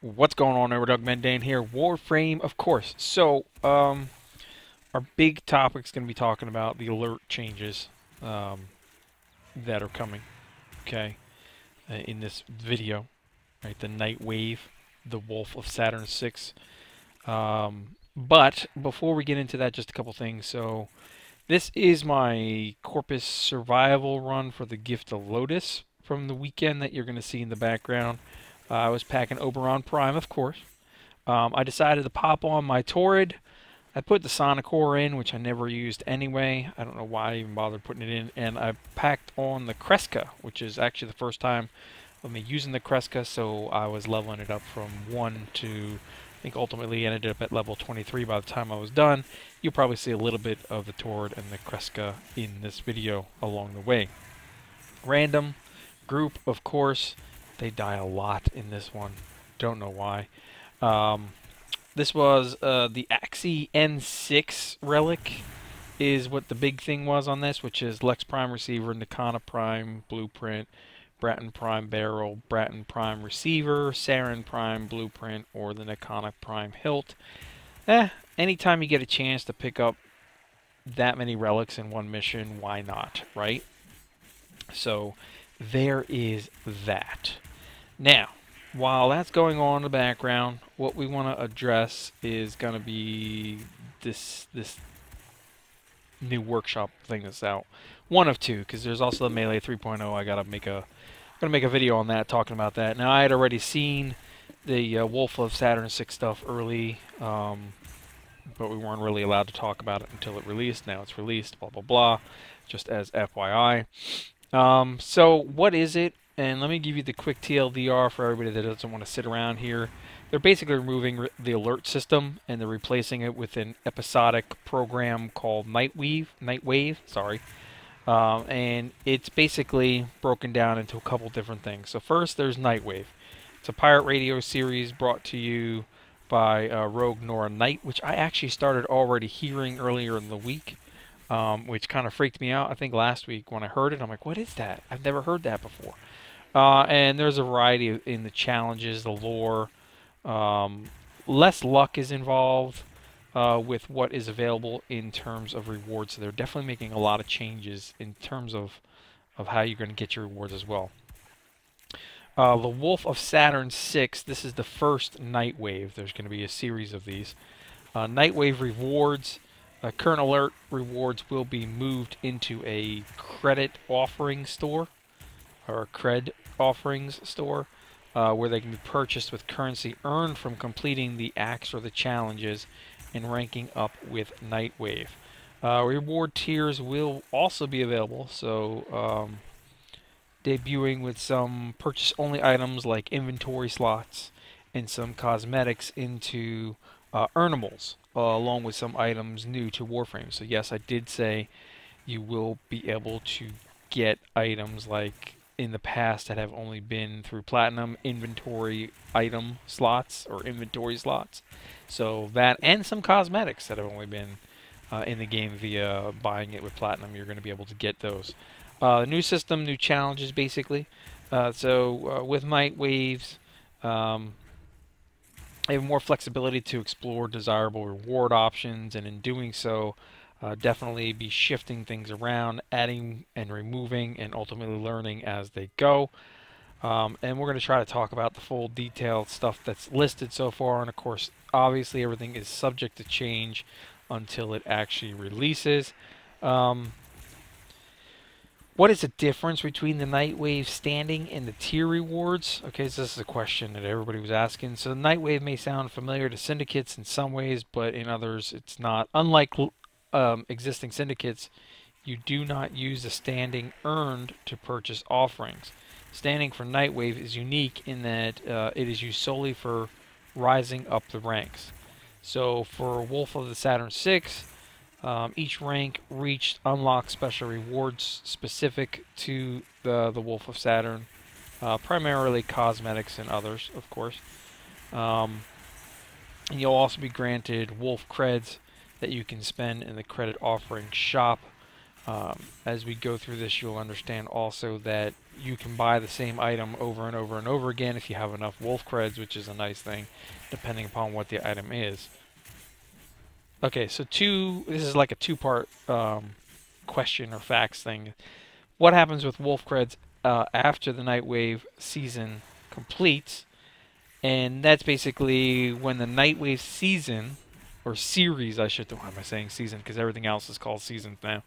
What's going on there? DogMan Dan here. Warframe, of course. So, our big topic is going to be talking about the alert changes that are coming. Okay, in this video, right? The Nightwave, the Wolf of Saturn 6. But before we get into that, just a couple things. So, this is my Corpus survival run for the Gift of Lotus from the weekend that you're going to see in the background. I was packing Oberon Prime, of course. I decided to pop on my Torrid. I put the Sonic Core in, which I never used anyway. I don't know why I even bothered putting it in. And I packed on the Kreska, which is actually the first time of me using the Kreska. So I was leveling it up from 1 to, I think ultimately ended up at level 23 by the time I was done. You'll probably see a little bit of the Torrid and the Kreska in this video along the way. Random group, of course. They die a lot in this one. Don't know why. This was the Axie N6 relic is what the big thing was on this, which is Lex Prime Receiver, Nikana Prime Blueprint, Bratton Prime Barrel, Bratton Prime Receiver, Saturn Prime Blueprint, or the Nikana Prime Hilt. Anytime you get a chance to pick up that many relics in one mission, why not, right? So there is that. Now, while that's going on in the background, what we want to address is going to be this new workshop thing that's out. One of two, because there's also the Melee 3.0. I gotta make a video on that, talking about that. Now, I had already seen the Wolf of Saturn 6 stuff early, but we weren't really allowed to talk about it until it released. Now it's released, blah blah blah. Just as FYI. So what is it? And let me give you the quick TLDR for everybody that doesn't want to sit around here. They're basically removing the alert system and they're replacing it with an episodic program called Nightwave, sorry. And it's basically broken down into a couple different things. So first, there's Nightwave. It's a pirate radio series brought to you by Rogue Nora Knight, which I actually started already hearing earlier in the week. Which kind of freaked me out. I think last week when I heard it, I'm like, what is that? I've never heard that before. And there's a variety in the challenges, the lore. Less luck is involved with what is available in terms of rewards. So they're definitely making a lot of changes in terms of how you're going to get your rewards as well. The Wolf of Saturn 6, this is the first Nightwave. There's going to be a series of these. Nightwave rewards. Current alert rewards will be moved into a credit offering store, or a cred offerings store, where they can be purchased with currency earned from completing the acts or the challenges and ranking up with Nightwave. Reward tiers will also be available, so debuting with some purchase-only items like inventory slots and some cosmetics into earnables. Along with some items new to Warframe. So yes, I did say you will be able to get items like in the past that have only been through Platinum inventory item slots or inventory slots. So that and some cosmetics that have only been in the game via buying it with Platinum. You're going to be able to get those. New system, new challenges basically. So with Nightwaves, they have more flexibility to explore desirable reward options, and in doing so, definitely be shifting things around, adding and removing, and ultimately learning as they go. And we're going to try to talk about the full detailed stuff that's listed so far, and of course, obviously everything is subject to change until it actually releases. What is the difference between the Nightwave standing and the tier rewards? Okay, so this is a question that everybody was asking. So the Nightwave may sound familiar to syndicates in some ways, but in others it's not. Unlike existing syndicates, you do not use the standing earned to purchase offerings. Standing for Nightwave is unique in that it is used solely for rising up the ranks. So for Wolf of the Saturn 6, each rank reached unlocks special rewards specific to the Wolf of Saturn, primarily cosmetics and others, of course. And you'll also be granted Wolf Creds that you can spend in the credit offering shop. As we go through this, you'll understand also that you can buy the same item over and over and over again if you have enough wolf creds, which is a nice thing, depending upon what the item is. Okay, so this is like a two-part question or facts thing. What happens with wolf creds after the Nightwave season completes? And that's basically when the Nightwave season, or series, I should, why am I saying season? Because everything else is called seasons now.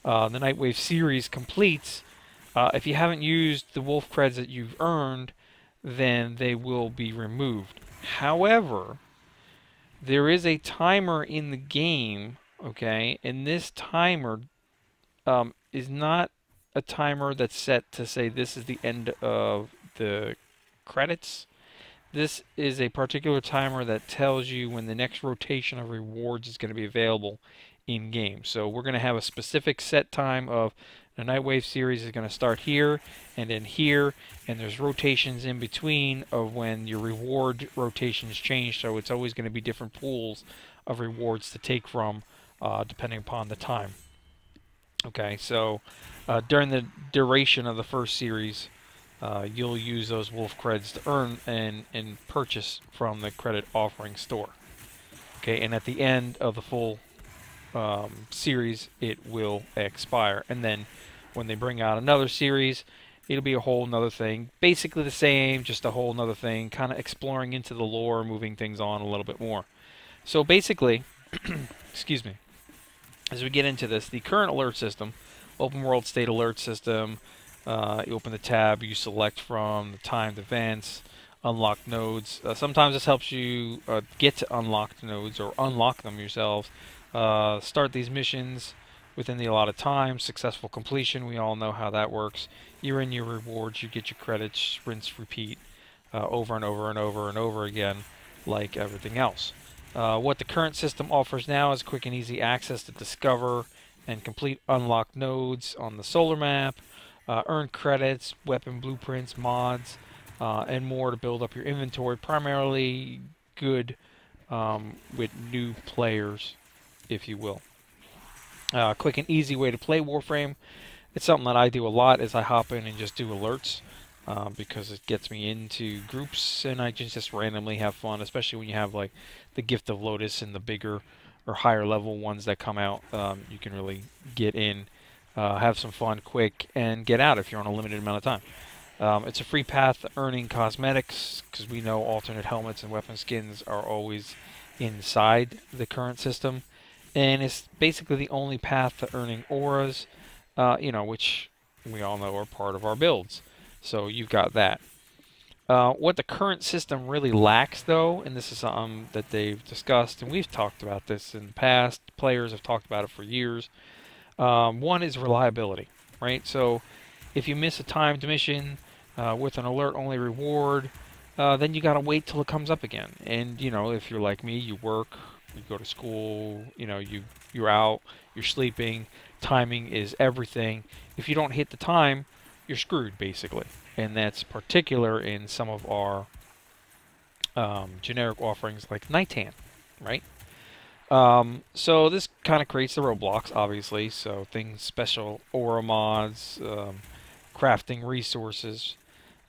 The Nightwave series completes. If you haven't used the wolf creds that you've earned, then they will be removed. However, there is a timer in the game, okay, and this timer is not a timer that's set to say this is the end of the credits. This is a particular timer that tells you when the next rotation of rewards is going to be available in game. So we're going to have a specific set time of the Nightwave series is going to start here and then here, and there's rotations in between of when your reward rotations change, so it's always going to be different pools of rewards to take from depending upon the time. Okay, so during the duration of the first series, you'll use those wolf creds to earn and purchase from the credit offering store. Okay, and at the end of the full series, it will expire. And then when they bring out another series, it'll be a whole nother thing. Basically the same, just a whole nother thing, kind of exploring into the lore, moving things on a little bit more. So basically, excuse me, as we get into this, the current alert system, open world state alert system, you open the tab, you select from the timed events, unlock nodes. Sometimes this helps you get to unlocked nodes or unlock them yourselves. Start these missions within the allotted time, successful completion, we all know how that works. You're in your rewards, you get your credits, rinse, repeat, over and over and over and over again, like everything else. What the current system offers now is quick and easy access to discover and complete unlocked nodes on the solar map, earn credits, weapon blueprints, mods, and more to build up your inventory, primarily good with new players, if you will. Quick and easy way to play Warframe. It's something that I do a lot is I hop in and just do alerts because it gets me into groups and I just randomly have fun, especially when you have like the Gift of Lotus and the bigger or higher level ones that come out. You can really get in, have some fun quick, and get out if you're on a limited amount of time. It's a free path to earning cosmetics because we know alternate helmets and weapon skins are always inside the current system. And it's basically the only path to earning auras, which we all know are part of our builds. So you've got that. What the current system really lacks, though, and this is something that they've discussed, and we've talked about this in the past, players have talked about it for years. One is reliability, right? So if you miss a timed mission with an alert-only reward, then you got to wait till it comes up again. And, if you're like me, you work, you go to school, you're out, you're sleeping, timing is everything. If you don't hit the time, you're screwed, basically. And that's particular in some of our generic offerings like Nightan, right? So this kind of creates the roadblocks, obviously. So things, special aura mods, crafting resources.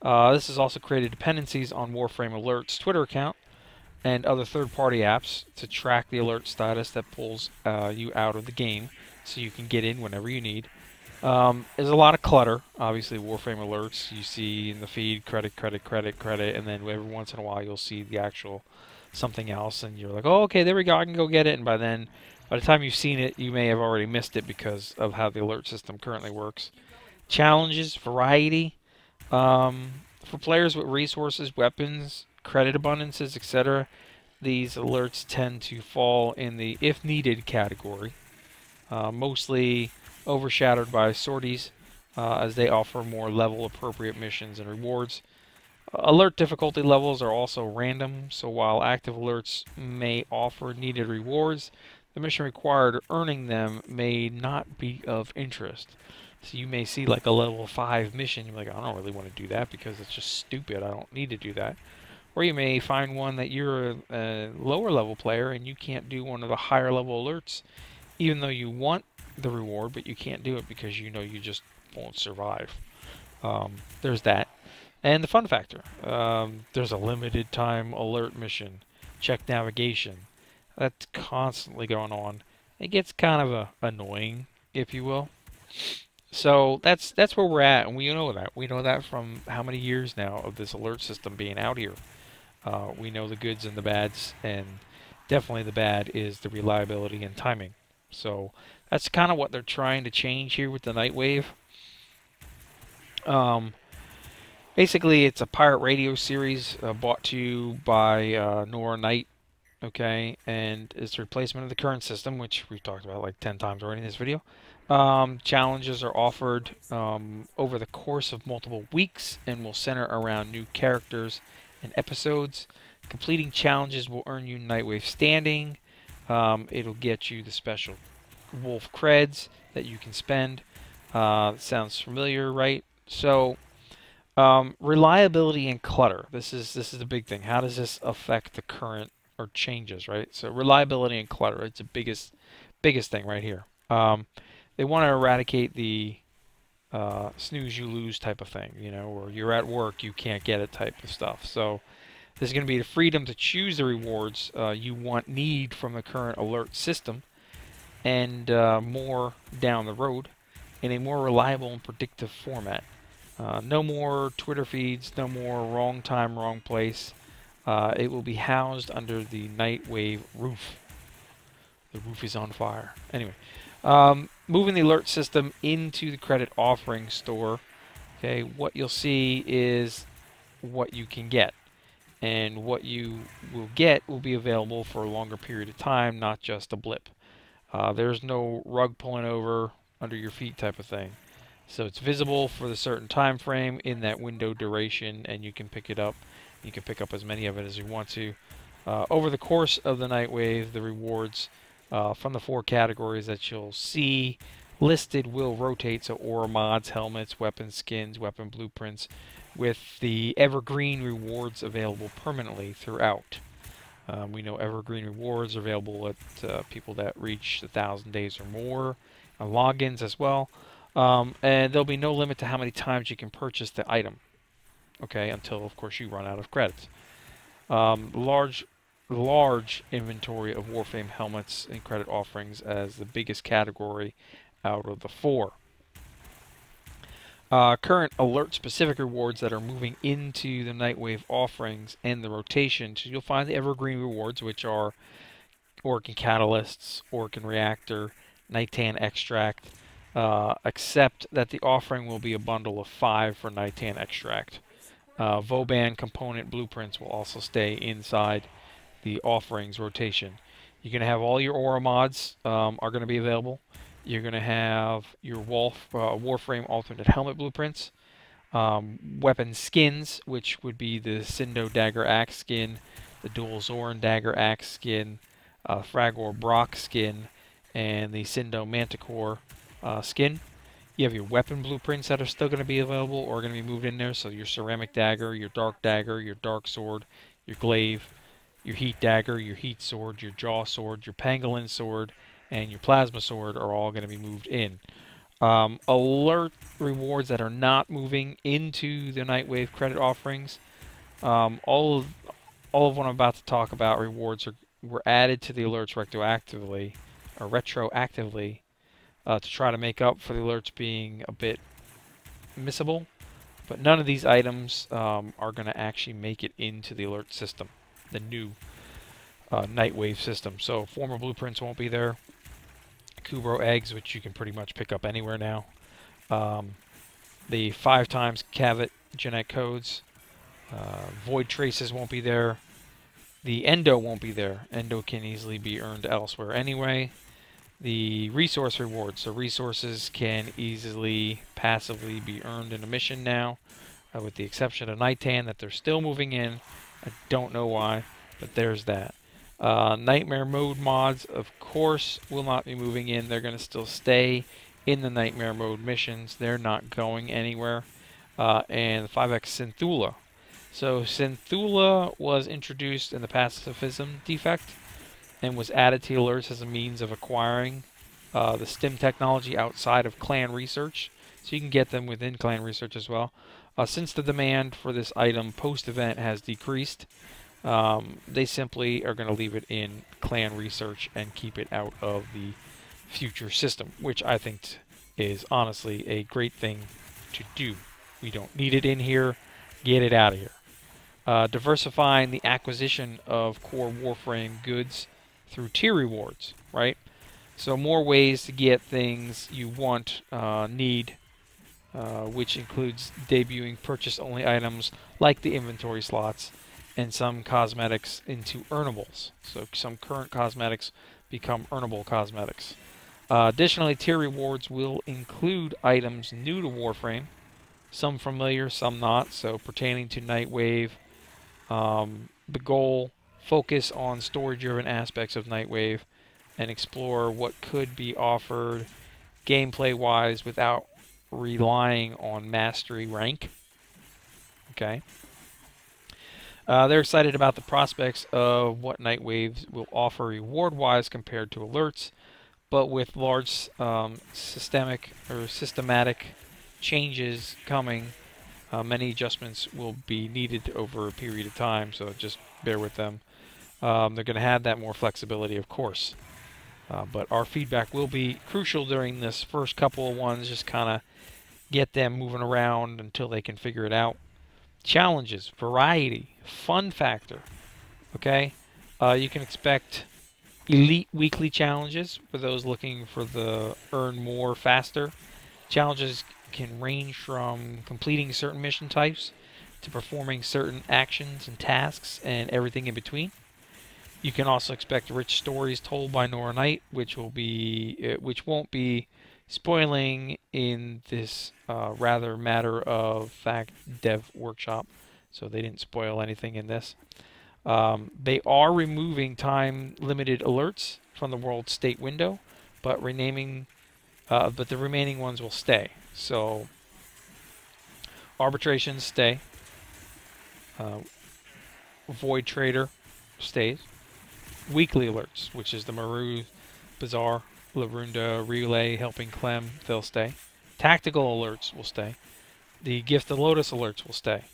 This has also created dependencies on Warframe Alert's Twitter account and other third-party apps to track the alert status that pulls you out of the game so you can get in whenever you need. There's a lot of clutter. Obviously, Warframe alerts you see in the feed, credit, and then every once in a while you'll see the actual something else, and you're like, oh, okay, there we go, I can go get it, and by the time you've seen it, you may have already missed it because of how the alert system currently works. Challenges, variety. For players with resources, weapons, credit abundances, etc., these alerts tend to fall in the if needed category, mostly overshadowed by sorties as they offer more level appropriate missions and rewards. Alert difficulty levels are also random, so while active alerts may offer needed rewards, the mission required earning them may not be of interest. So you may see like a level 5 mission, you're like, I don't really want to do that because it's just stupid, I don't need to do that. Or you may find one that you're a lower level player and you can't do one of the higher level alerts, even though you want the reward, but you can't do it because you know you just won't survive. There's that. And the fun factor. There's a limited time alert mission. Check navigation. That's constantly going on. It gets kind of annoying, if you will. So that's where we're at, and we know that. We know that from how many years now of this alert system being out here. We know the goods and the bads, and definitely the bad is the reliability and timing. So that's kind of what they're trying to change here with the Nightwave. Basically, it's a pirate radio series brought to you by Nora Knight, okay, and it's a replacement of the current system, which we've talked about like 10 times already in this video. Challenges are offered over the course of multiple weeks and will center around new characters and episodes. Completing challenges will earn you Nightwave standing. It'll get you the special wolf creds that you can spend. Sounds familiar, right? So reliability and clutter. This is the big thing. How does this affect the current or changes, right? So reliability and clutter. It's the biggest thing right here. They want to eradicate the snooze you lose type of thing, you know, or you're at work, you can't get it type of stuff. So there's going to be the freedom to choose the rewards you need from the current alert system, and more down the road in a more reliable and predictive format. No more Twitter feeds, no more wrong time, wrong place. It will be housed under the Nightwave roof. The roof is on fire. Anyway, moving the alert system into the credit offering store. Okay, what you'll see is what you can get. And what you will get will be available for a longer period of time, not just a blip. There's no rug pulling over under your feet type of thing. So it's visible for the certain time frame in that window duration, and you can pick it up. You can pick up as many of it as you want to. Over the course of the Nightwave, the rewards from the 4 categories that you'll see listed will rotate. So aura mods, helmets, weapon skins, weapon blueprints, with the evergreen rewards available permanently throughout. We know evergreen rewards are available at people that reach 1,000 days or more. Logins as well. And there'll be no limit to how many times you can purchase the item. Okay, until of course you run out of credits. Large inventory of Warframe helmets and credit offerings as the biggest category out of the 4. Current alert-specific rewards that are moving into the Nightwave offerings and the rotation. So you'll find the evergreen rewards, which are Organ Catalysts, Organ Reactor, Nightan Extract, except that the offering will be a bundle of 5 for Nightan Extract. Vauban component blueprints will also stay inside the offerings rotation. You're going to have all your aura mods are going to be available. You're going to have your Warframe alternate helmet blueprints, weapon skins, which would be the Sindo Dagger Axe skin, the Dual Zoran Dagger Axe skin, Fragor Brock skin, and the Sindo Manticore skin. You have your weapon blueprints that are still going to be available or going to be moved in there. So your Ceramic Dagger, your Dark Dagger, your Dark Sword, your Glaive, your Heat Dagger, your Heat Sword, your Jaw Sword, your Pangolin Sword, and your Plasma Sword are all going to be moved in. Alert rewards that are not moving into the Nightwave credit offerings. All of what I'm about to talk about rewards were added to the alerts retroactively to try to make up for the alerts being a bit missable. But none of these items are going to actually make it into the alert system, the new Nightwave system. So former blueprints won't be there. Kubro eggs, which you can pretty much pick up anywhere now. The 5 times Cavit genetic codes. Void traces won't be there. The Endo won't be there. Endo can easily be earned elsewhere anyway. The resource rewards. So resources can easily passively be earned in a mission now, with the exception of Nightan that they're still moving in. I don't know why, but there's that. Nightmare mode mods, of course, will not be moving in. They're going to still stay in the Nightmare mode missions. They're not going anywhere. And 5x Synthula. So Synthula was introduced in the pacifism defect and was added to alerts as a means of acquiring the STEM technology outside of clan research, so you can get them within clan research as well. Since the demand for this item post-event has decreased, they simply are going to leave it in clan research and keep it out of the future system, which I think is honestly a great thing to do. We don't need it in here. Get it out of here. Diversifying the acquisition of core Warframe goods through tier rewards, right? So more ways to get things you want, need, which includes debuting purchase-only items like the inventory slots and some cosmetics into earnables. So some current cosmetics become earnable cosmetics. Additionally, tier rewards will include items new to Warframe, some familiar, some not. So pertaining to Nightwave, the goal, focus on story-driven aspects of Nightwave and explore what could be offered gameplay-wise without relying on mastery rank. Okay. They're excited about the prospects of what Nightwave will offer reward-wise compared to alerts, but with large systematic changes coming, many adjustments will be needed over a period of time, so just bear with them. They're going to have that more flexibility, of course. But our feedback will be crucial during this first couple of ones, just kind of get them moving around until they can figure it out. Challenges, variety, fun factor. Okay, you can expect elite weekly challenges for those looking for the earn more faster. Challenges can range from completing certain mission types to performing certain actions and tasks and everything in between. You can also expect rich stories told by Nora Knight, which won't be spoiling in this rather matter of fact dev workshop, so they didn't spoil anything in this. They are removing time-limited alerts from the world state window, but the remaining ones will stay. So arbitrations stay. Void Trader stays. Weekly alerts, which is the Maru, Bazaar, Larunda, Relay, Helping Clem, they'll stay. Tactical alerts will stay. The Gift of Lotus alerts will stay.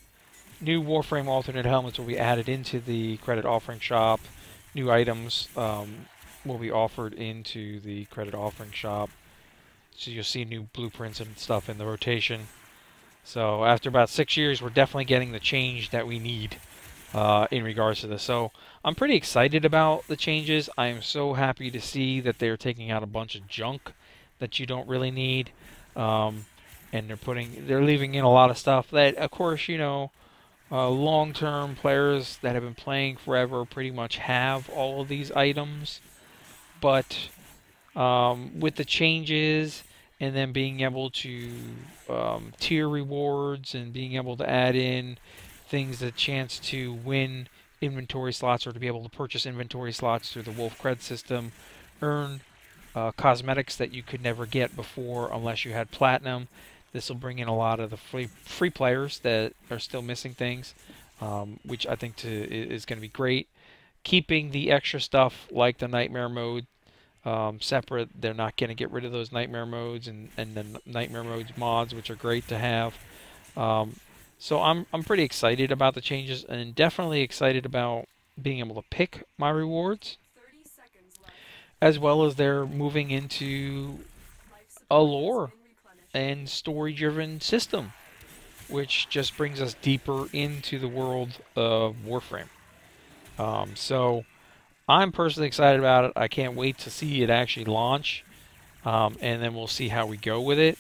New Warframe alternate helmets will be added into the credit offering shop. New items will be offered into the credit offering shop. So you'll see new blueprints and stuff in the rotation. So after about 6 years, we're definitely getting the change that we need in regards to this. So I'm pretty excited about the changes. I am so happy to see that they're taking out a bunch of junk that you don't really need. And they're leaving in a lot of stuff that, of course, you know, long-term players that have been playing forever pretty much have all of these items. But with the changes and then being able to tier rewards and being able to add in things, a chance to win inventory slots or to be able to purchase inventory slots through the Wolf Cred system, earn cosmetics that you could never get before unless you had platinum. This will bring in a lot of the free players that are still missing things, which I think is going to be great. Keeping the extra stuff like the nightmare mode separate. They're not going to get rid of those nightmare modes and the nightmare modes mods, which are great to have. So I'm pretty excited about the changes and definitely excited about being able to pick my rewards, as well as they're moving into a lore and story-driven system, which just brings us deeper into the world of Warframe. So I'm personally excited about it. I can't wait to see it actually launch, and then we'll see how we go with it.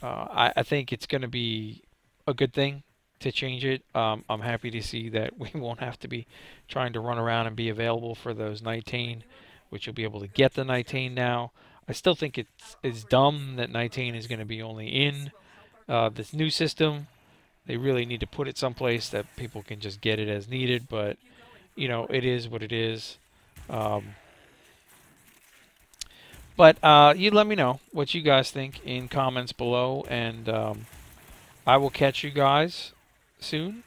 I think it's going to be a good thing to change it. I'm happy to see that we won't have to be trying to run around and be available for those 19, which you'll be able to get the 19 now. I still think it's dumb that 19 is going to be only in this new system. They really need to put it someplace that people can just get it as needed, but you know, it is what it is. But you let me know what you guys think in comments below, and I will catch you guys soon.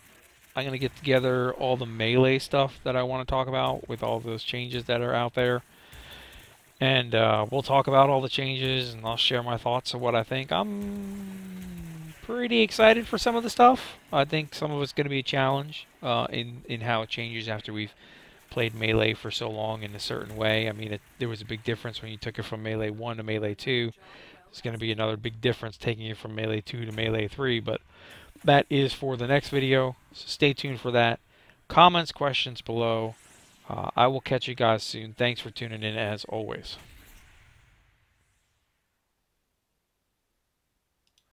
I'm going to get together all the melee stuff that I want to talk about with all those changes that are out there. And we'll talk about all the changes, and I'll share my thoughts of what I think. I'm pretty excited for some of the stuff. I think some of it's going to be a challenge in how it changes after we've played Melee for so long in a certain way. I mean, there was a big difference when you took it from Melee 1 to Melee 2. There's going to be another big difference taking it from Melee 2 to Melee 3, but that is for the next video, so stay tuned for that. Comments, questions below. I will catch you guys soon. Thanks for tuning in as always.